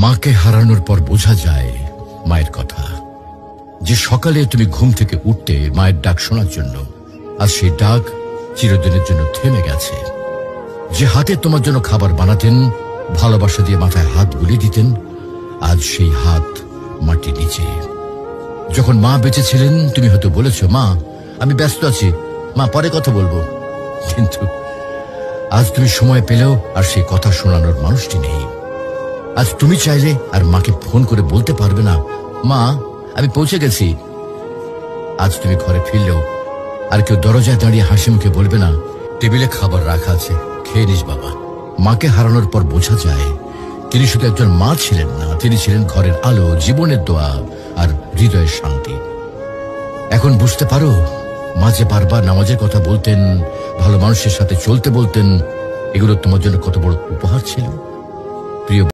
মাকে হারানোর পর বোঝা যায় মায়ের কথা, যে সকালে তুমি ঘুম থেকে উঠতে মায়ের ডাক শোনার জন্য, আর সেই ডাক চিরদিনের জন্য থেমে গেছে। যে হাতে তোমার জন্য খাবার বানাতেন, ভালোবাসা দিয়ে মাথায় হাত বুলিয়ে দিতেন, আজ সেই হাত মাটির নিচে। যখন মা বেঁচে ছিলেন তুমি হয়তো বলেছ, মা আমি ব্যস্ত আছি, মা পরে কথা বলবো। কিন্তু আজ তুমি সময় পেলেও আর সেই কথা শোনানোর মানুষটি নেই। আজ তুমি চাইলে আর মাকে ফোন করে বলতে পারবে না, মা আমি পৌঁছে গেছি। আজ তুমি ঘরে ফিরলেও আর কেউ দরজায় দাঁড়িয়ে হাসি মুখে বলবে না, টেবিলে খাবার রাখা আছে, খেয়ে নিস বাবা। মাকে হারানোর পর বোঝা যায় তিনি শুধু একজন মা ছিলেন না, তিনি ছিলেন ঘরের আলো, জীবনের দোয়া আর হৃদয়ের শান্তি। এখন বুঝতে পারো মা যে বারবার নামাজের কথা বলতেন, ভালো মানুষের সাথে চলতে বলতেন, এগুলো তোমার জন্য কত বড় উপহার ছিল। প্রিয়